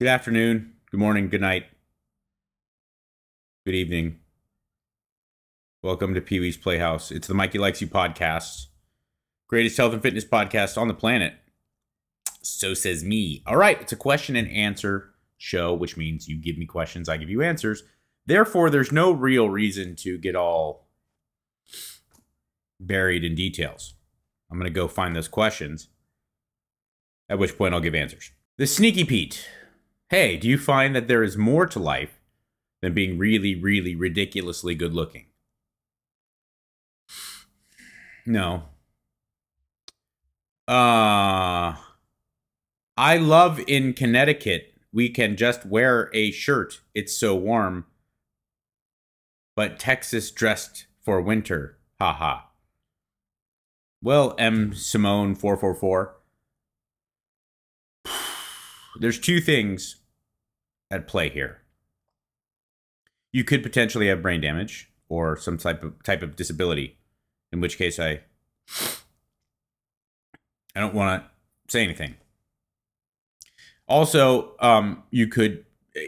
Good afternoon, good morning, good night, good evening. Welcome to Pee Wee's Playhouse. It's the Mikey Likes You podcast. Greatest health and fitness podcast on the planet. So says me. All right, it's a question and answer show, which means you give me questions, I give you answers. Therefore, there's no real reason to get all buried in details. I'm going to go find those questions, at which point I'll give answers. The Sneaky Pete. Hey, do you find that there is more to life than being really, really ridiculously good looking? No. I love in Connecticut, we can just wear a shirt. It's so warm. But Texas dressed for winter. Haha. Well, M. Simone 444. There's two things at play here. You could potentially have brain damage or some type of disability, in which case I don't want to say anything. Also,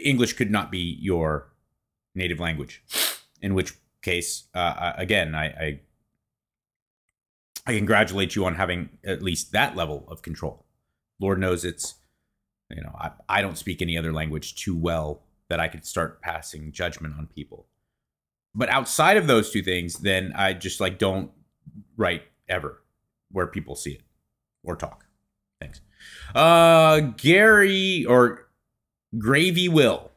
English could not be your native language, in which case, again, I congratulate you on having at least that level of control. Lord knows it's, I don't speak any other language too well that I could start passing judgment on people. But outside of those two things, then I just don't write ever where people see it or talk. Thanks. Gary or Gravy Will.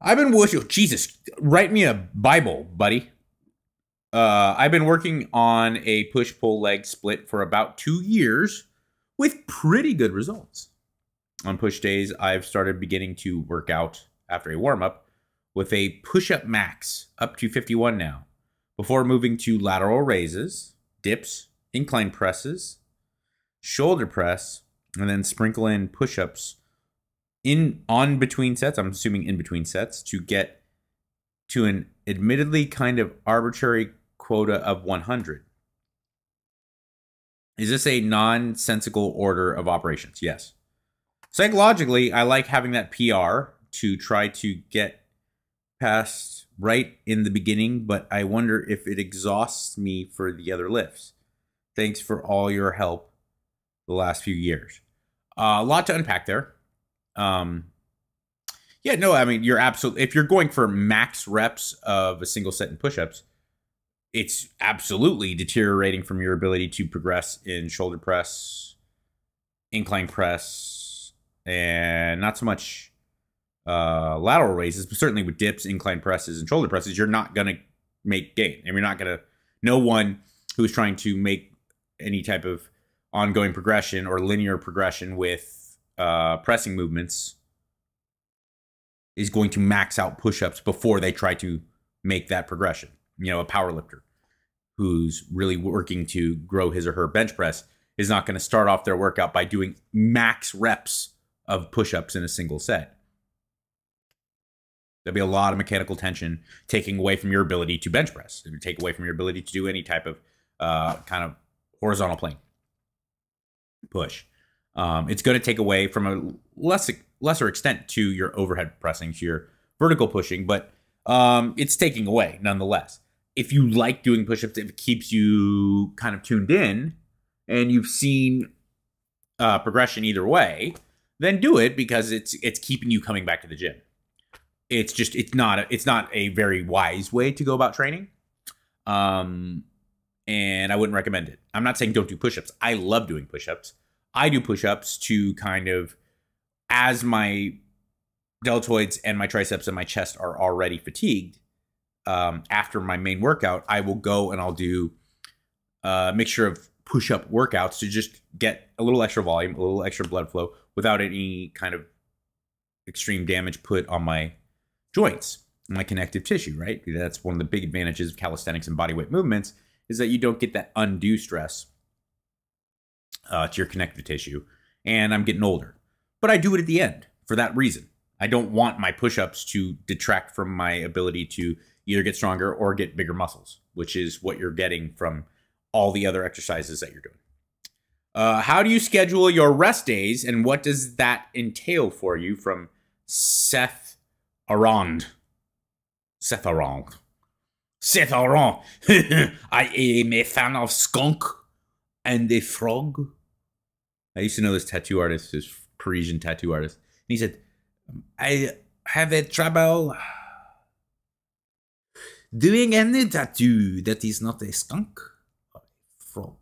I've been Jesus, write me a Bible, buddy. I've been working on a push-pull leg split for about 2 years with pretty good results. On push days, I've started beginning to work out after a warm-up with a push-up max up to 51 now, before moving to lateral raises, dips, incline presses, shoulder press, and then sprinkle in push-ups on between sets. I'm assuming in between sets to get to an admittedly kind of arbitrary quota of 100. Is this a nonsensical order of operations? Yes. Psychologically, I like having that PR to try to get past right in the beginning, but I wonder if it exhausts me for the other lifts. Thanks for all your help the last few years. A lot to unpack there. You're absolutely, if you're going for max reps of a single set in push-ups, it's absolutely deteriorating from your ability to progress in shoulder press, incline press, and not so much lateral raises, but certainly with dips, incline presses, and shoulder presses, you're not going to make gain. And you're not going to, no one who is trying to make any type of ongoing progression or linear progression with pressing movements is going to max out push-ups before they try to make that progression. A power lifter who's really working to grow his or her bench press is not going to start off their workout by doing max reps of push-ups in a single set. There'll be a lot of mechanical tension taking away from your ability to bench press. It would take away from your ability to do any type of kind of horizontal plane push. It's going to take away from a lesser extent to your overhead pressing, to your vertical pushing, but it's taking away nonetheless. If you like doing push-ups, if it keeps you kind of tuned in and you've seen progression either way, then do it because it's keeping you coming back to the gym. It's not a very wise way to go about training. And I wouldn't recommend it. I'm not saying don't do push-ups. I love doing push-ups. I do push-ups to kind of, as my deltoids and my triceps and my chest are already fatigued, after my main workout, I will go and I'll do a mixture of push-up workouts to just get a little extra volume, a little extra blood flow without any kind of extreme damage put on my joints, my connective tissue, right? That's one of the big advantages of calisthenics and bodyweight movements is that you don't get that undue stress to your connective tissue. And I'm getting older. But I do it at the end for that reason. I don't want my push-ups to detract from my ability to either get stronger or get bigger muscles, which is what you're getting from all the other exercises that you're doing. How do you schedule your rest days, and what does that entail for you? From Seth Arond. Seth Arond. Seth Arond. I am a fan of skunk and a frog. I used to know this tattoo artist, this Parisian tattoo artist. And he said, I have a trouble doing any tattoo that is not a skunk or a frog.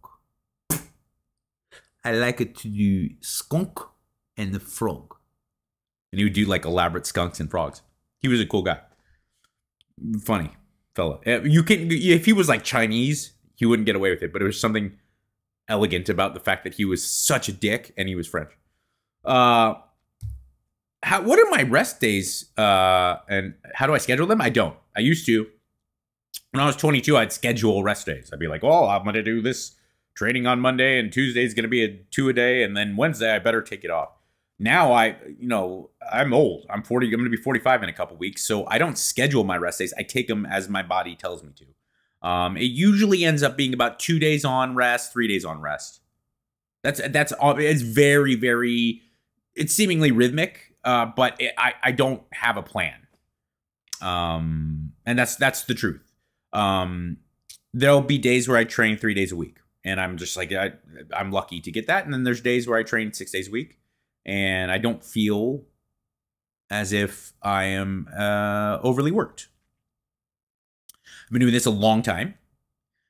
I like it to do skunk and a frog. And he would do like elaborate skunks and frogs. He was a cool guy. Funny fella. You can, if he was like Chinese, he wouldn't get away with it, but it was something elegant about the fact that he was such a dick and he was French. What are my rest days, and how do I schedule them? I don't. I used to. When I was 22, I'd schedule rest days. I'd be like, oh, I'm going to do this training on Monday, and Tuesday is going to be a 2 a day, and then Wednesday I better take it off. Now I'm old. I'm 40. I'm going to be 45 in a couple weeks, so I don't schedule my rest days. I take them as my body tells me to. It usually ends up being about 2 days on rest, 3 days on rest. That's all. It's very, very. It's seemingly rhythmic, but I don't have a plan. And that's the truth. There'll be days where I train 3 days a week, and I'm just like I'm lucky to get that. And then there's days where I train 6 days a week, and I don't feel as if I am overly worked. I've been doing this a long time.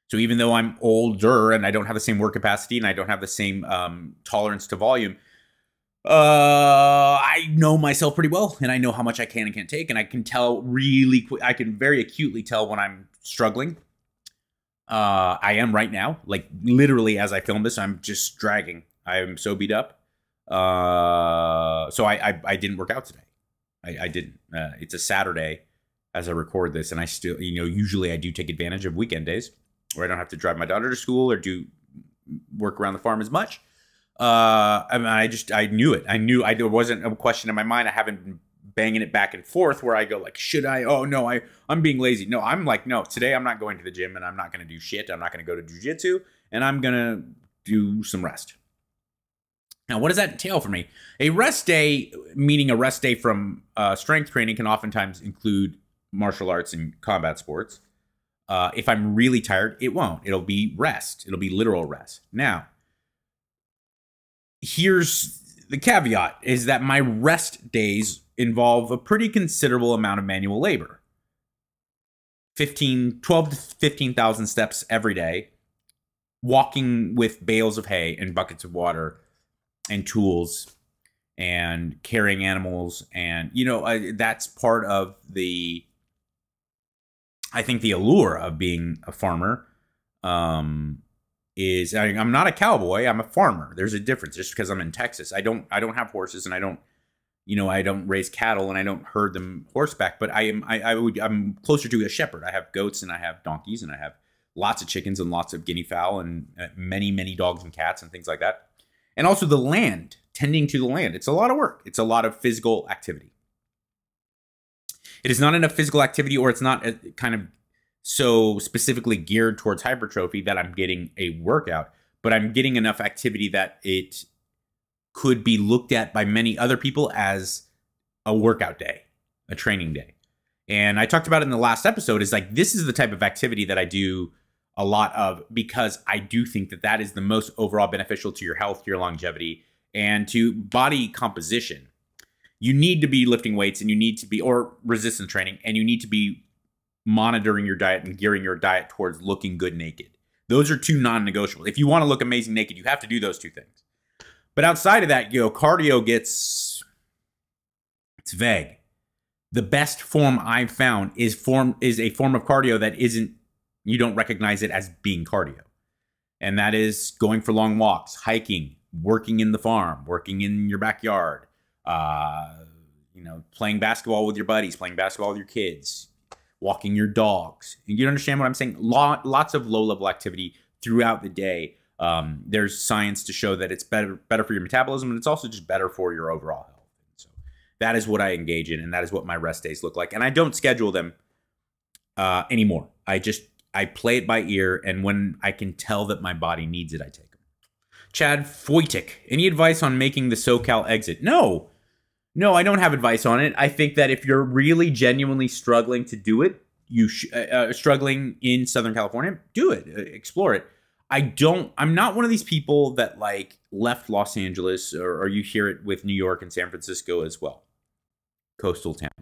So even though I'm older and I don't have the same work capacity and I don't have the same tolerance to volume, I know myself pretty well, and I know how much I can and can't take, and I can tell really quick. I can very acutely tell when I'm struggling. I am right now, like literally as I film this, I'm just dragging. I am so beat up. So I didn't work out today. I didn't. It's a Saturday as I record this, and I still, usually I do take advantage of weekend days where I don't have to drive my daughter to school or do work around the farm as much. I knew it. I knew there wasn't a question in my mind. I haven't been banging it back and forth where I go like, should I? Oh no, I'm being lazy. No, I'm like, no, today I'm not going to the gym and I'm not going to do shit. I'm not going to go to jujitsu, and I'm going to do some rest. Now, what does that entail for me? A rest day, meaning a rest day from strength training, can oftentimes include martial arts and combat sports. If I'm really tired, it won't. It'll be rest. It'll be literal rest. Now, here's the caveat, is that my rest days involve a pretty considerable amount of manual labor. 12 to 15,000 steps every day, walking with bales of hay and buckets of water and tools and carrying animals. And, that's part of I think the allure of being a farmer is I'm not a cowboy. I'm a farmer. There's a difference. Just because I'm in Texas, I don't have horses, and I don't raise cattle, and I don't herd them horseback. But I'm closer to a shepherd. I have goats, and I have donkeys, and I have lots of chickens and lots of guinea fowl, and many, many dogs and cats and things like that. And also the land, tending to the land. It's a lot of work. It's a lot of physical activity. It is not enough physical activity, or it's not kind of so specifically geared towards hypertrophy that I'm getting a workout, but I'm getting enough activity that it could be looked at by many other people as a workout day, a training day. And I talked about it in the last episode, is like, this is the type of activity that I do a lot of, because I do think that that is the most overall beneficial to your health, to your longevity, and to body composition. You need to be lifting weights, and you need to be, or resistance training, and you need to be monitoring your diet and gearing your diet towards looking good naked. Those are two non-negotiables. If you want to look amazing naked, you have to do those two things. But outside of that, cardio it's vague. The best form I've found is a form of cardio that you don't recognize it as being cardio. And that is going for long walks, hiking, working in the farm, working in your backyard, playing basketball with your buddies, playing basketball with your kids, walking your dogs. And you understand what I'm saying? Lots of low-level activity throughout the day. There's science to show that it's better for your metabolism, and it's also just better for your overall health. So that is what I engage in, and that is what my rest days look like. And I don't schedule them anymore. I play it by ear, and when I can tell that my body needs it, I take them. Chad Foytik, any advice on making the SoCal exit? No, I don't have advice on it. I think that if you're really genuinely struggling to do it, struggling in Southern California, do it, explore it. I'm not one of these people that like left Los Angeles, or you hear it with New York and San Francisco as well. Coastal towns,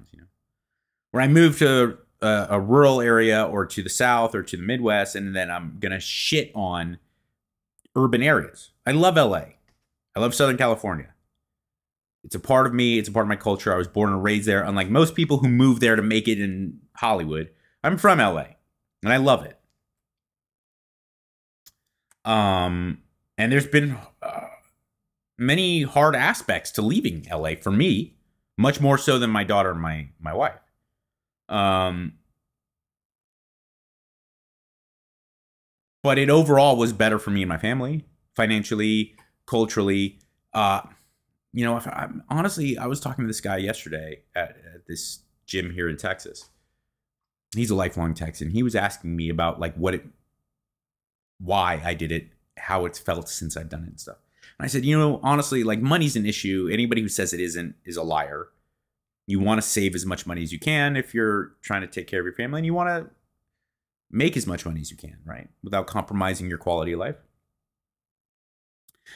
where I moved to a rural area or to the South or to the Midwest, and then I'm going to shit on urban areas. I love LA. I love Southern California. It's a part of me. It's a part of my culture. I was born and raised there. Unlike most people who move there to make it in Hollywood, I'm from LA, and I love it. And there's been many hard aspects to leaving LA for me, much more so than my daughter and my wife. But it overall was better for me and my family, financially, culturally. Honestly, I was talking to this guy yesterday at this gym here in Texas. He's a lifelong Texan. He was asking me about like why I did it, how it's felt since I've done it and stuff. And I said, honestly, like money's an issue. Anybody who says it isn't is a liar. You want to save as much money as you can if you're trying to take care of your family, and you want to make as much money as you can, right? Without compromising your quality of life.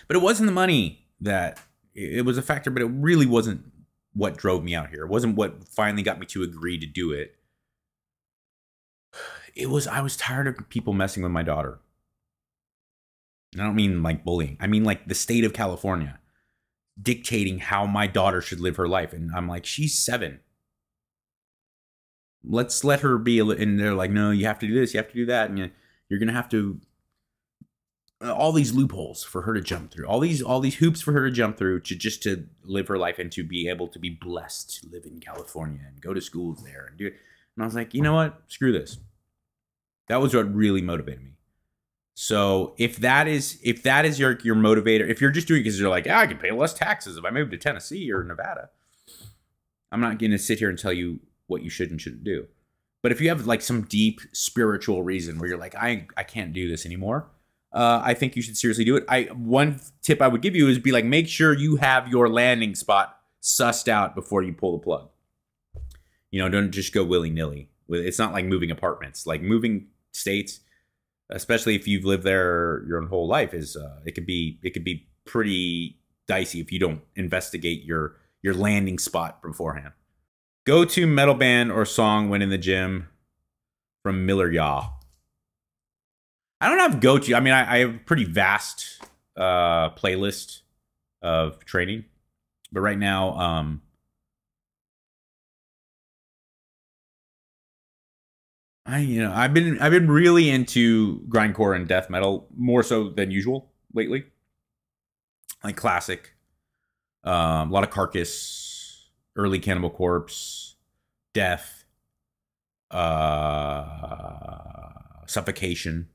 But it wasn't the money that it was a factor, but it really wasn't what drove me out here. It wasn't what finally got me to agree to do it. I was tired of people messing with my daughter. And I don't mean like bullying. I mean like the state of California dictating how my daughter should live her life. And I'm like, she's 7. Let's let her be. And they're like, no, you have to do this, you have to do that. And you're going to have to, all these loopholes for her to jump through, all these hoops for her to jump through just to live her life and to be able to be blessed to live in California and go to schools there and do it. And I was like, you know what? Screw this. That was what really motivated me. So if that is your motivator, if you're just doing it because you're like, I can pay less taxes if I move to Tennessee or Nevada, I'm not going to sit here and tell you what you should and shouldn't do. But if you have like some deep spiritual reason where you're like, I can't do this anymore, I think you should seriously do it. One tip I would give you is be like, make sure you have your landing spot sussed out before you pull the plug. Don't just go willy-nilly. It's not like moving apartments. Like moving states, especially if you've lived there your whole life, it could be pretty dicey if you don't investigate your landing spot beforehand. Go to metal band or song when in the gym from Miller Yaw. I don't have go-to. I mean, I have a pretty vast playlist of training, but right now, I've been really into grindcore and death metal more so than usual lately. Like classic, a lot of Carcass, early Cannibal Corpse, Death, Suffocation.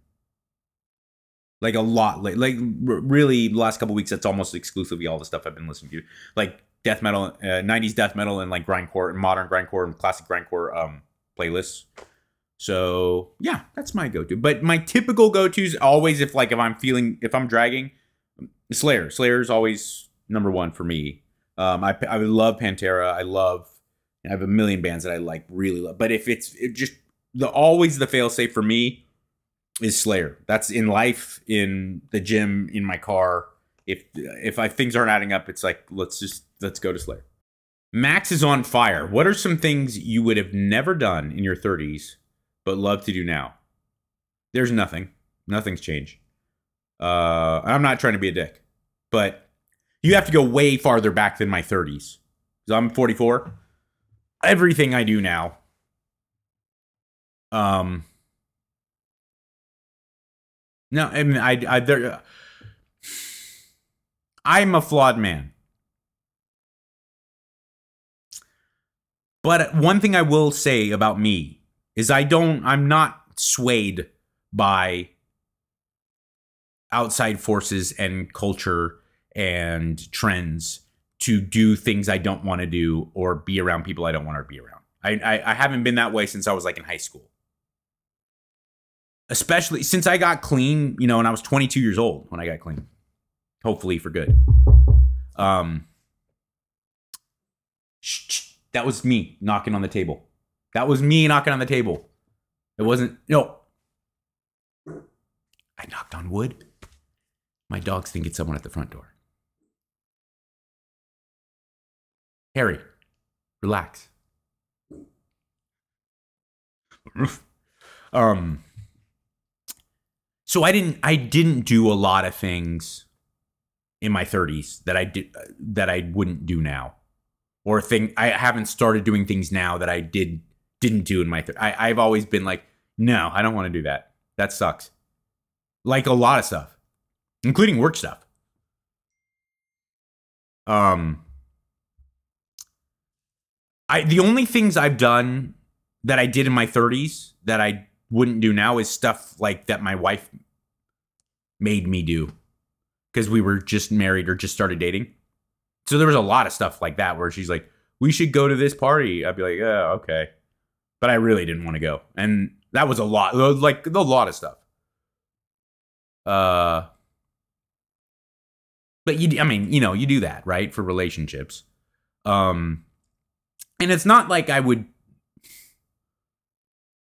Like a lot, like really the last couple weeks, that's almost exclusively all the stuff I've been listening to. Like death metal, 90s death metal, and like grindcore and modern grindcore and classic grindcore playlists. So yeah, that's my go-to. But my typical go-tos always, if I'm dragging, Slayer. Slayer is always number one for me. I love Pantera. I have a million bands that I like, really love. But if it's always the fail-safe for me is Slayer. That's in life, in the gym, in my car. If things aren't adding up, it's like, let's go to Slayer. Max is on fire. What are some things you would have never done in your 30s but love to do now? There's nothing. Nothing's changed. I'm not trying to be a dick, but you have to go way farther back than my 30s. So I'm 44. Everything I do now, no, I mean, I'm a flawed man. But one thing I will say about me is I'm not swayed by outside forces and culture and trends to do things I don't want to do or be around people I don't want to be around. I haven't been that way since I was like in high school. Especially since I got clean, and I was 22 years old when I got clean. hopefully for good. That was me knocking on the table. That was me knocking on the table. It wasn't, no. I knocked on wood. My dogs think it's someone at the front door. Harry, relax. So I didn't do a lot of things in my 30s that I wouldn't do now. Or I haven't started doing things now that I didn't do in my 30s. I've always been like, no, I don't want to do that. That sucks. Like a lot of stuff, including work stuff. The only things I've done that I did in my 30s that I wouldn't do now is stuff like that my wife made me do because we were just married or just started dating. So there was a lot of stuff like that where she's like, we should go to this party. I'd be like, yeah, okay. But I really didn't want to go. And that was a lot, like a lot of stuff. But you do that, right? For relationships. And it's not like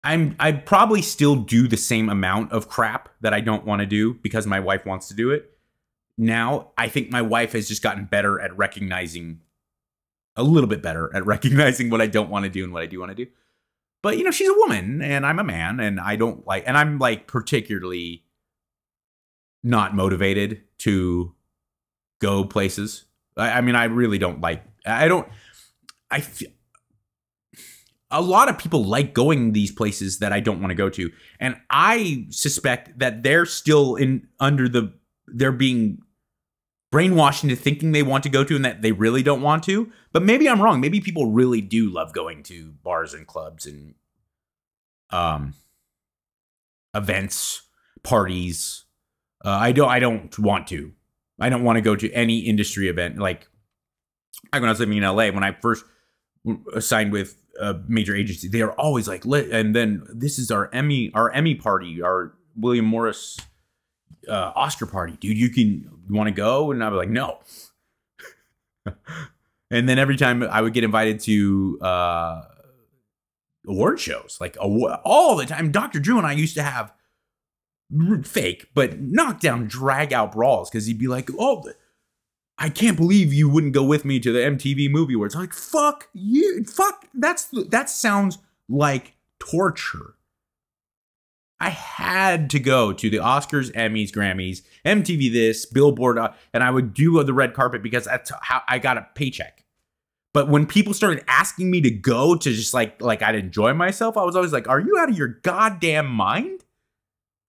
I'd probably still do the same amount of crap that I don't want to do because my wife wants to do it. Now, I think my wife has just gotten better at recognizing, a little bit better at recognizing what I don't want to do and what I do want to do. But, she's a woman and I'm a man and I'm like particularly not motivated to go places. I mean, I really don't like, a lot of people like going these places that I don't want to go to. And I suspect that they're still they're being brainwashed into thinking they want to go to and that they really don't want to. But maybe I'm wrong. Maybe people really do love going to bars and clubs and events, parties. I don't want to. I don't want to go to any industry event. Like when I was living in LA, when I first signed with a major agency, they are always like, and then this is our Emmy party, our William Morris Oscar party, dude. You want to go? And I'd be like, no. And then every time I would get invited to award shows, like all the time, Dr. Drew and I used to have fake, but knockdown, drag out brawls because he'd be like, oh, I can't believe you wouldn't go with me to the MTV Movie Awards. I'm like, fuck you. Fuck. That sounds like torture. I had to go to the Oscars, Emmys, Grammys, MTV this, Billboard, and I would do the red carpet because that's how I got a paycheck. But when people started asking me to go to just like I'd enjoy myself, I was always like, are you out of your goddamn mind?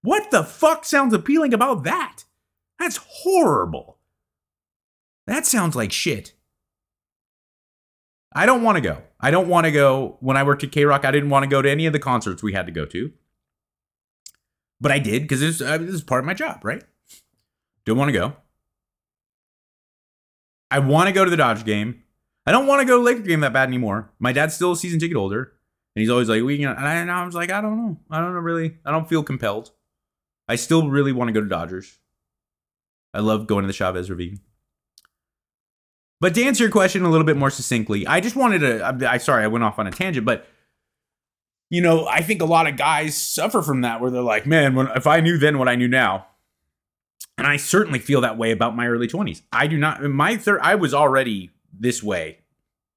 What the fuck sounds appealing about that? That's horrible. That sounds like shit. I don't want to go. I don't want to go. When I worked at K-Rock, I didn't want to go to any of the concerts we had to go to. But I did because this is part of my job, right? Don't want to go. I want to go to the Dodgers game. I don't want to go to the Lakers game that bad anymore. My dad's still a season ticket holder. And he's always like, and I was like, I don't know. I don't know really. I don't feel compelled. I still really want to go to Dodgers. I love going to the Chavez Ravine. But to answer your question a little bit more succinctly, I just wanted to, sorry, I went off on a tangent, but, I think a lot of guys suffer from that where they're like, man, if I knew then what I knew now. And I certainly feel that way about my early 20s. I do not, I was already this way.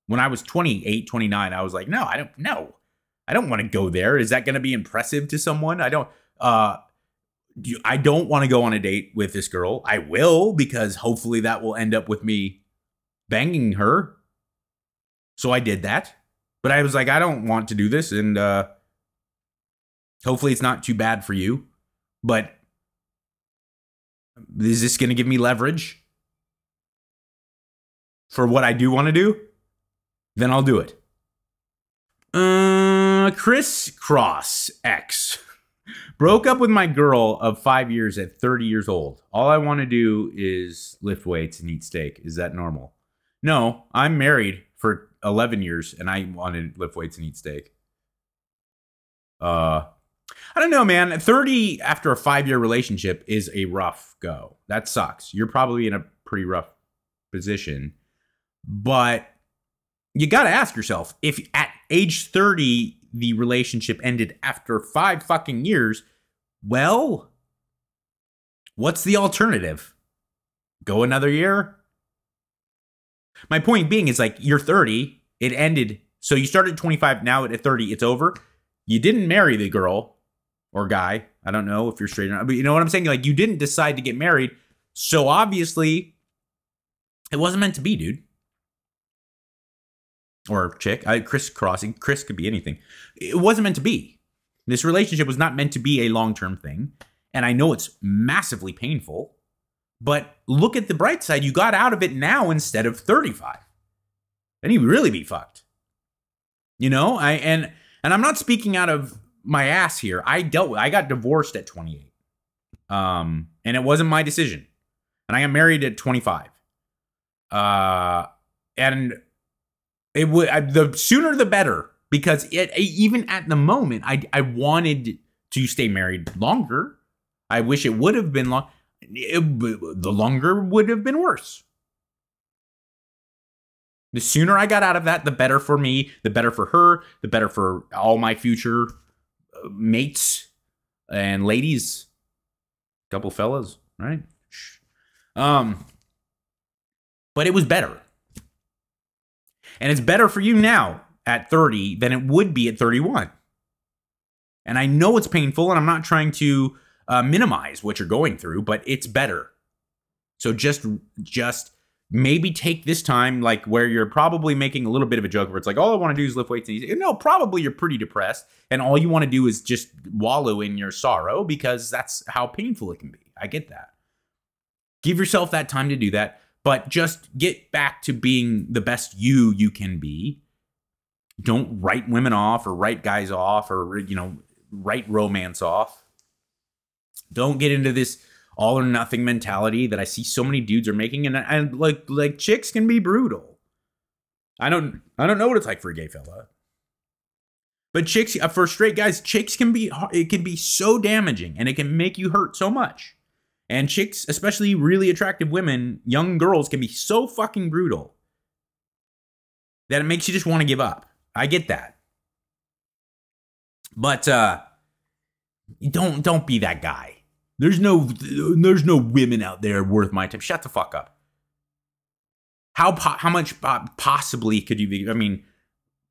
When I was 28, 29, I was like, no, I don't want to go there. Is that going to be impressive to someone? I don't want to go on a date with this girl. I will, because hopefully that will end up with me banging her. So I did that. But I was like, I don't want to do this. And hopefully it's not too bad for you. But is this going to give me leverage for what I do want to do? Then I'll do it. Chris Cross X. Broke up with my girl of 5 years at 30 years old. All I want to do is lift weights and eat steak. Is that normal? No, I'm married for 11 years and I want to lift weights and eat steak. I don't know, man. 30 after a 5-year relationship is a rough go. That sucks. You're probably in a pretty rough position. But you got to ask yourself, if at age 30, the relationship ended after 5 fucking years, well, what's the alternative? Go another year? My point being is like, you're 30, it ended. So you started at 25, now at 30, it's over. You didn't marry the girl or guy. I don't know if you're straight or not, but you know what I'm saying? Like, you didn't decide to get married. So obviously, it wasn't meant to be, dude. Or chick. Crisscrossing. Chris could be anything. It wasn't meant to be. This relationship was not meant to be a long-term thing. And I know it's massively painful. But look at the bright side. You got out of it now instead of 35. Then you'd really be fucked. You know? And I'm not speaking out of my ass here. I got divorced at 28. And it wasn't my decision. And I got married at 25. And it would, the sooner the better, because even at the moment, I wanted to stay married longer. I wish it would have been long. The longer would have been worse. The sooner I got out of that, the better for me, the better for her, the better for all my future mates and ladies, couple fellas, right? But it was better. And it's better for you now at 30 than it would be at 31. And I know it's painful, and I'm not trying to minimize what you're going through, but it's better. So just maybe take this time, like where you're probably making a little bit of a joke where it's like, all I want to do is lift weights. And no, probably you're pretty depressed, and all you want to do is just wallow in your sorrow because that's how painful it can be. I get that. Give yourself that time to do that. But just get back to being the best you can be. Don't write women off or write guys off or, you know, write romance off. Don't get into this all or nothing mentality that I see so many dudes are making. And like chicks can be brutal. I don't know what it's like for a gay fella. But chicks, for straight guys, chicks can be so damaging, and it can make you hurt so much. And chicks, especially really attractive women, young girls, can be so fucking brutal that it makes you just want to give up. I get that. But don't be that guy. There's no women out there worth my time. Shut the fuck up. How much possibly could you be? I mean,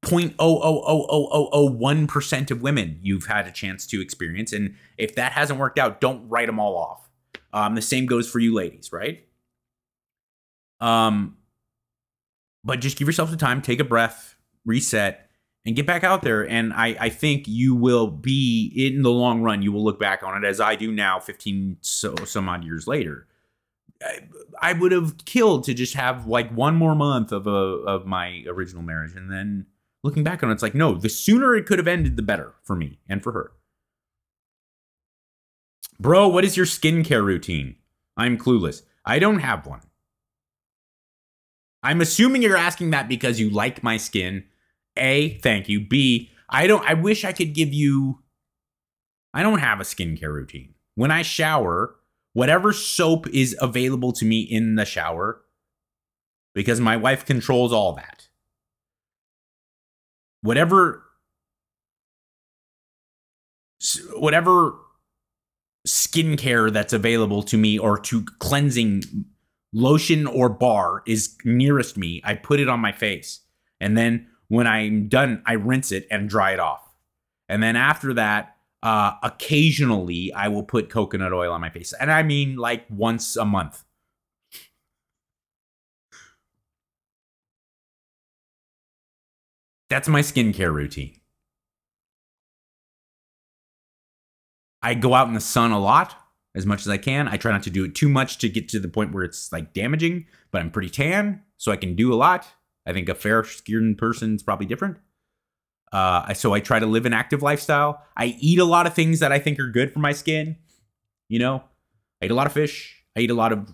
0.00001% of women you've had a chance to experience. And if that hasn't worked out, don't write them all off. The same goes for you ladies, right? But just give yourself the time, take a breath, reset, and get back out there. And I think you will be, in the long run, you will look back on it as I do now, 15 some odd years later. I would have killed to just have like one more month of my original marriage. And then looking back on it, it's like, no, the sooner it could have ended, the better for me and for her. Bro, what is your skincare routine? I'm clueless. I don't have one. I'm assuming you're asking that because you like my skin. A, thank you. B, I wish I could give you, I don't have a skincare routine. When I shower, whatever soap is available to me in the shower, because my wife controls all that. Whatever skincare that's available to me, or to cleansing lotion or bar is nearest me, I put it on my face. And then when I'm done, I rinse it and dry it off. And then after that, occasionally I will put coconut oil on my face. And I mean like once a month. That's my skincare routine. I go out in the sun a lot, as much as I can. I try not to do it too much to get to the point where it's like damaging, but I'm pretty tan, so I can do a lot. I think a fair-skinned person's probably different. So I try to live an active lifestyle. I eat a lot of things that I think are good for my skin. You know, I eat a lot of fish. I eat a lot of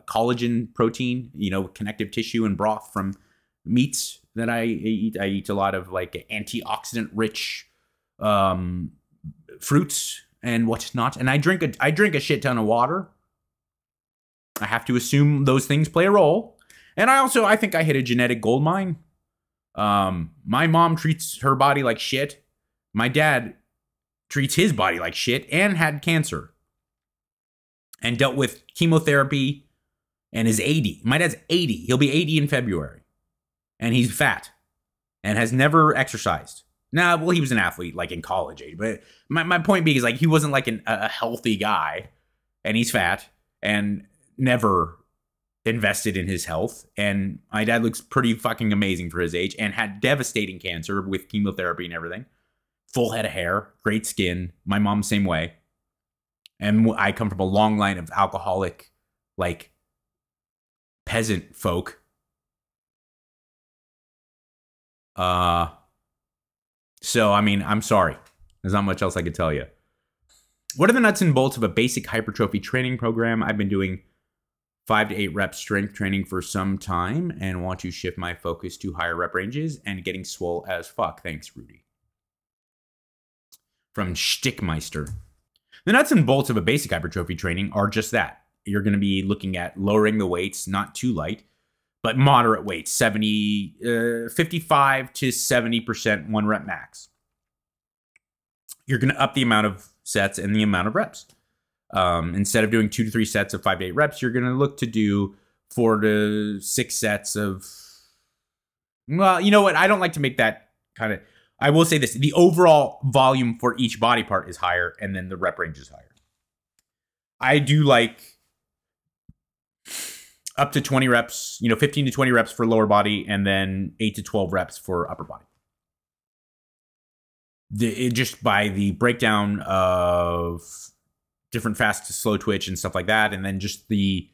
collagen protein, you know, connective tissue and broth from meats that I eat. I eat a lot of like antioxidant rich fruits and whatnot. And I drink a shit ton of water. I have to assume those things play a role. And I think I hit a genetic gold mine. My mom treats her body like shit. My dad treats his body like shit and had cancer and dealt with chemotherapy and is 80. My dad's 80. He'll be 80 in February. And he's fat and has never exercised. Nah, well, he was an athlete like in college age. But my point being is like he wasn't like a healthy guy, and he's fat and never invested in his health. And my dad looks pretty fucking amazing for his age and had devastating cancer with chemotherapy and everything. Full head of hair, great skin. My mom, same way. And I come from a long line of alcoholic, like, peasant folk. So, I mean, I'm sorry. There's not much else I could tell you. What are the nuts and bolts of a basic hypertrophy training program? I've been doing 5 to 8 rep strength training for some time and want to shift my focus to higher rep ranges and getting swole as fuck. Thanks, Rudy. From Stickmeister. The nuts and bolts of a basic hypertrophy training are just that. You're going to be looking at lowering the weights, not too light, but moderate weights, 55 to 70% 1 rep max. You're going to up the amount of sets and the amount of reps. Instead of doing 2 to 3 sets of 5 to 8 reps, you're going to look to do 4 to 6 sets of, well, you know what? I don't like to make that kind of, I will say this, the overall volume for each body part is higher and then the rep range is higher. I do like up to 20 reps, 15 to 20 reps for lower body and then 8 to 12 reps for upper body. Just by the breakdown of different fast to slow twitch and stuff like that, and then just the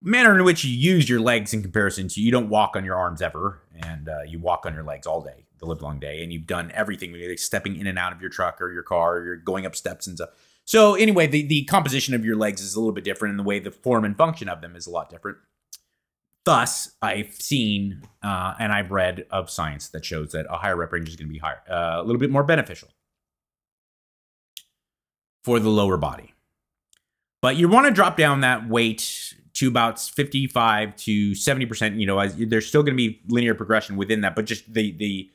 manner in which you use your legs in comparison to, you don't walk on your arms ever, and you walk on your legs all day, the live long day, and you've done everything, like stepping in and out of your truck or your car, or you're going up steps and stuff. So anyway, the composition of your legs is a little bit different, and the way the form and function of them is a lot different. Thus, I've seen and I've read of science that shows that a higher rep range is going to be higher, a little bit more beneficial for the lower body. But you want to drop down that weight to about 55 to 70%. There's still going to be linear progression within that, but just the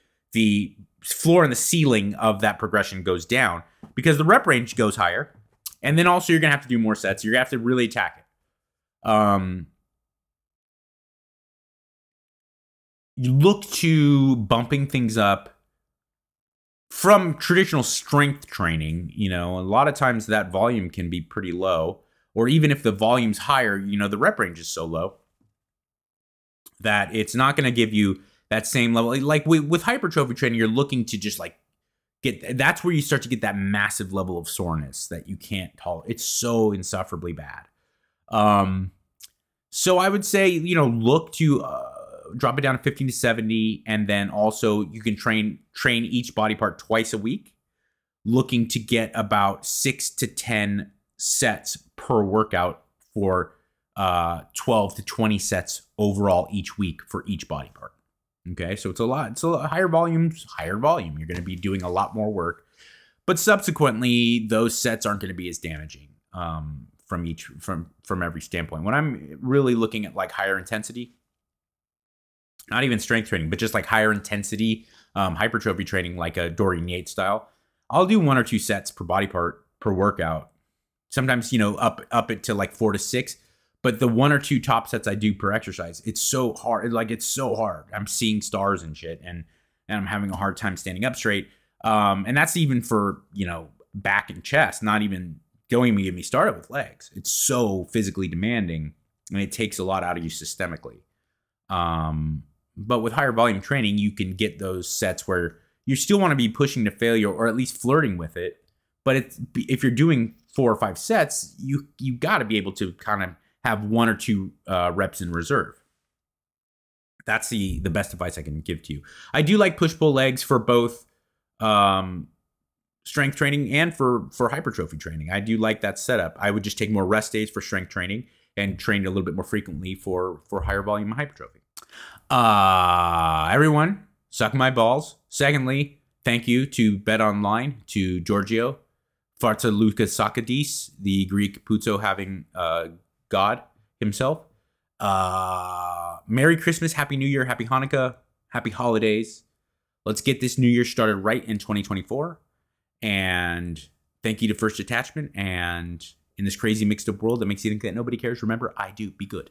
floor and the ceiling of that progression goes down because the rep range goes higher. And then also you're going to have to do more sets. You're going to have to really attack it. You look to bumping things up from traditional strength training. A lot of times that volume can be pretty low, or even if the volume's higher, the rep range is so low that it's not going to give you that same level. Like with hypertrophy training, you're looking to just like that's where you start to get that massive level of soreness that you can't tolerate. It's so insufferably bad. So I would say, look to drop it down to 15 to 70, and then also you can train each body part twice a week, looking to get about 6 to 10 sets per workout for 12 to 20 sets overall each week for each body part. Okay, so it's a lot higher volume. You're going to be doing a lot more work, but subsequently those sets aren't going to be as damaging from every standpoint. When I'm really looking at like higher intensity, not even strength training, but just like higher intensity hypertrophy training, like a Dorian Yates style, I'll do 1 or 2 sets per body part per workout. Sometimes, up it to like 4 to 6. But the 1 or 2 top sets I do per exercise, it's so hard. It's so hard. I'm seeing stars and shit, and I'm having a hard time standing up straight. And that's even for, back and chest, not even get me started with legs. It's so physically demanding, and it takes a lot out of you systemically. But with higher volume training, you can get those sets where you still want to be pushing to failure, or at least flirting with it. But if you're doing 4 or 5 sets, you got to be able to kind of have 1 or 2 reps in reserve. That's the best advice I can give to you. I do like push-pull legs for both strength training and for hypertrophy training. I do like that setup. I would just take more rest days for strength training and train a little bit more frequently for higher volume hypertrophy. Everyone, suck my balls. Secondly, Thank you to Bet Online, to Giorgio, Farza Lucas Sakadis, the Greek Puzo having God himself. Merry Christmas, Happy New Year, Happy Hanukkah, Happy Holidays. Let's get this new year started right in 2024. And thank you to First Attachment. And in this crazy mixed up world that makes you think that nobody cares, remember, I do. Be good.